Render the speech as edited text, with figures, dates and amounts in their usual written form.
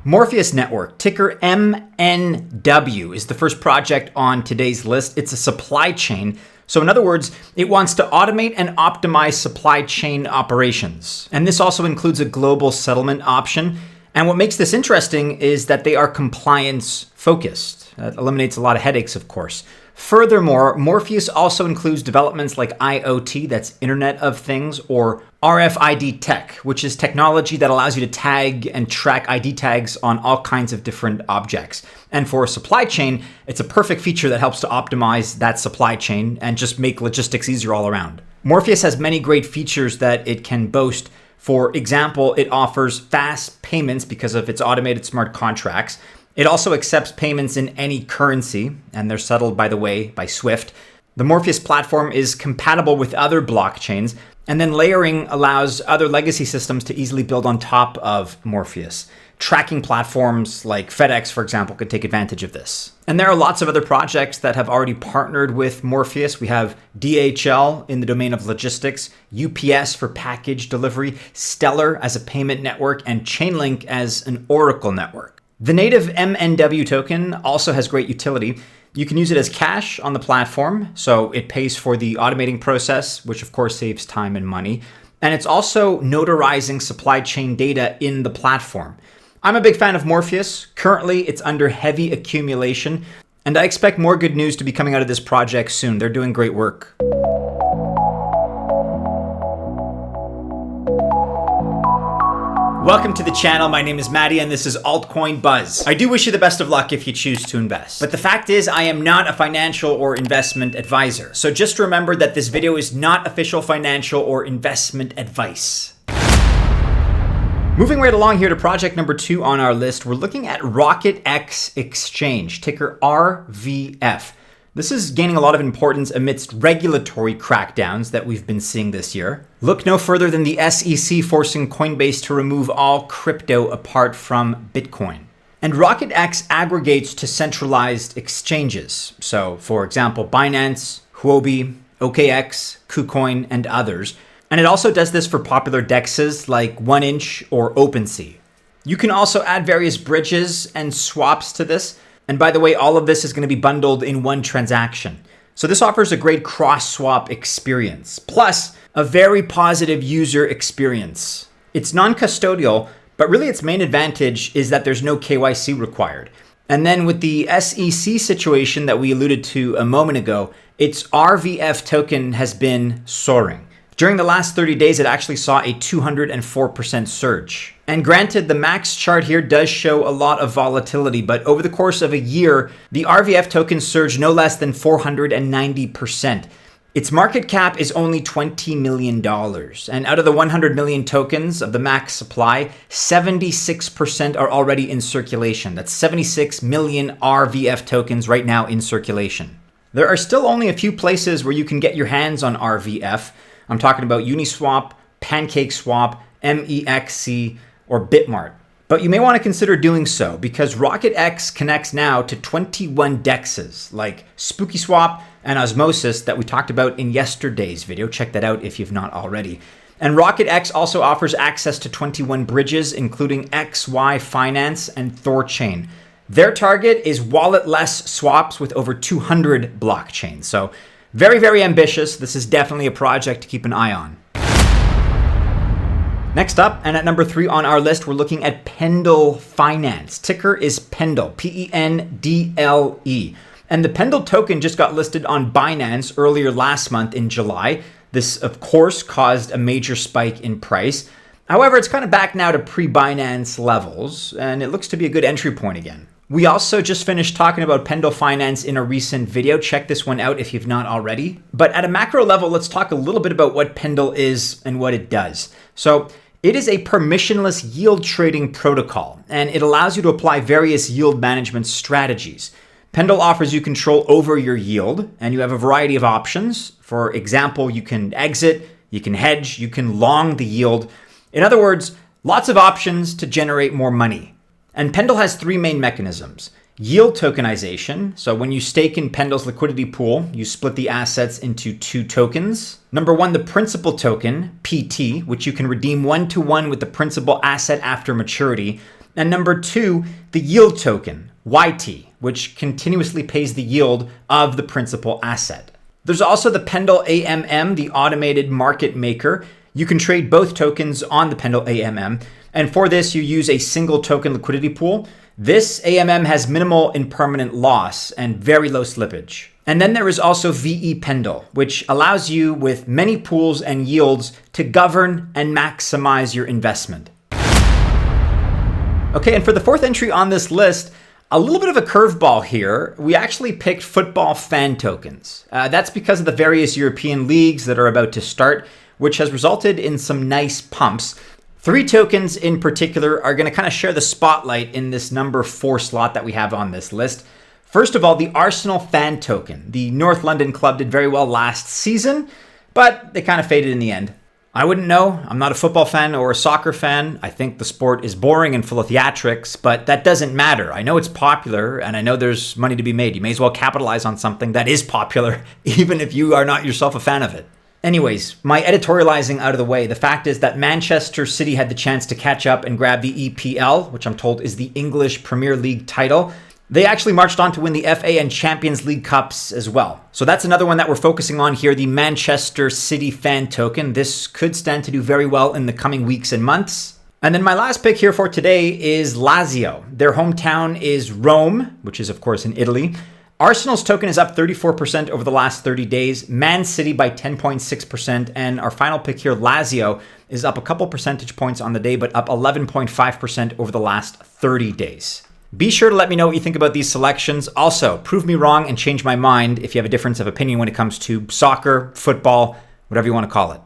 Morpheus Network, ticker MNW, is the first project on today's list. It's a supply chain. So in other words, it wants to automate and optimize supply chain operations. And this also includes a global settlement option. And what makes this interesting is that they are compliance focused. That eliminates a lot of headaches, of course. Furthermore, Morpheus also includes developments like IoT, that's Internet of Things, or RFID tech, which is technology that allows you to tag and track ID tags on all kinds of different objects. And for a supply chain, it's a perfect feature that helps to optimize that supply chain and just make logistics easier all around. Morpheus has many great features that it can boast. For example, it offers fast payments because of its automated smart contracts. It also accepts payments in any currency, and they're settled, by the way, by SWIFT. The Morpheus platform is compatible with other blockchains, and then layering allows other legacy systems to easily build on top of Morpheus. Tracking platforms like FedEx, for example, could take advantage of this. And there are lots of other projects that have already partnered with Morpheus. We have DHL in the domain of logistics, UPS for package delivery, Stellar as a payment network, and Chainlink as an Oracle network. The native MNW token also has great utility. You can use it as cash on the platform, so it pays for the automating process, which of course saves time and money. And it's also notarizing supply chain data in the platform. I'm a big fan of Morpheus. Currently, it's under heavy accumulation, and I expect more good news to be coming out of this project soon. They're doing great work. Welcome to the channel. My name is Maddie and this is Altcoin Buzz. I do wish you the best of luck if you choose to invest. But the fact is, I am not a financial or investment advisor. So just remember that this video is not official financial or investment advice. Moving right along here to project number 2 on our list, we're looking at RocketX Exchange, ticker RVF. This is gaining a lot of importance amidst regulatory crackdowns that we've been seeing this year. Look no further than the SEC forcing Coinbase to remove all crypto apart from Bitcoin. And RocketX aggregates to centralized exchanges. So, for example, Binance, Huobi, OKX, KuCoin, and others. And it also does this for popular dexes like 1inch or OpenSea. You can also add various bridges and swaps to this. And by the way, all of this is going to be bundled in one transaction. So this offers a great cross-swap experience, plus a very positive user experience. It's non-custodial, but really its main advantage is that there's no KYC required. And then with the SEC situation that we alluded to a moment ago, its RVF token has been soaring. During the last 30 days, it actually saw a 204% surge. And granted, the max chart here does show a lot of volatility, but over the course of a year, the RVF token surged no less than 490%. Its market cap is only $20 million. And out of the 100 million tokens of the max supply, 76% are already in circulation. That's 76 million RVF tokens right now in circulation. There are still only a few places where you can get your hands on RVF. I'm talking about Uniswap, PancakeSwap, MEXC, or Bitmart. But you may want to consider doing so because RocketX connects now to 21 dexes like SpookySwap and Osmosis that we talked about in yesterday's video. Check that out if you've not already. And RocketX also offers access to 21 bridges, including XY Finance and Thorchain. Their target is wallet-less swaps with over 200 blockchains. So very, very ambitious. This is definitely a project to keep an eye on. Next up, and at number 3 on our list, we're looking at PENDLE Finance. Ticker is PENDLE, P-E-N-D-L-E. And the PENDLE token just got listed on Binance earlier last month in July. This, of course, caused a major spike in price. However, it's kind of back now to pre-Binance levels, and it looks to be a good entry point again. We also just finished talking about PENDLE Finance in a recent video. Check this one out if you've not already. But at a macro level, let's talk a little bit about what PENDLE is and what it does. So it is a permissionless yield trading protocol, and it allows you to apply various yield management strategies. PENDLE offers you control over your yield, and you have a variety of options. For example, you can exit, you can hedge, you can long the yield. In other words, lots of options to generate more money. And PENDLE has 3 main mechanisms. Yield tokenization. So when you stake in PENDLE's liquidity pool, you split the assets into 2 tokens. Number 1, the principal token, PT, which you can redeem 1-to-1 with the principal asset after maturity. And number 2, the yield token, YT, which continuously pays the yield of the principal asset. There's also the PENDLE AMM, the automated market maker. You can trade both tokens on the PENDLE AMM. And for this, you use a single token liquidity pool. This AMM has minimal impermanent loss and very low slippage. And then there is also VE PENDLE, which allows you with many pools and yields to govern and maximize your investment. Okay, and for the 4th entry on this list, a little bit of a curveball here. We actually picked football fan tokens. That's because of the various European leagues that are about to start, which has resulted in some nice pumps. 3 tokens in particular are going to kind of share the spotlight in this number 4 slot that we have on this list. First of all, the Arsenal fan token. The North London club did very well last season, but they kind of faded in the end. I wouldn't know. I'm not a football fan or a soccer fan. I think the sport is boring and full of theatrics, but that doesn't matter. I know it's popular and I know there's money to be made. You may as well capitalize on something that is popular, even if you are not yourself a fan of it. Anyways, my editorializing out of the way, the fact is that Manchester City had the chance to catch up and grab the EPL, which I'm told is the English Premier League title. They actually marched on to win the FA and Champions League Cups as well. So that's another one that we're focusing on here, the Manchester City fan token. This could stand to do very well in the coming weeks and months. And then my last pick here for today is Lazio. Their hometown is Rome, which is of course in Italy. Arsenal's token is up 34% over the last 30 days, Man City by 10.6%, and our final pick here, Lazio, is up a couple percentage points on the day, but up 11.5% over the last 30 days. Be sure to let me know what you think about these selections. Also, prove me wrong and change my mind if you have a difference of opinion when it comes to soccer, football, whatever you want to call it.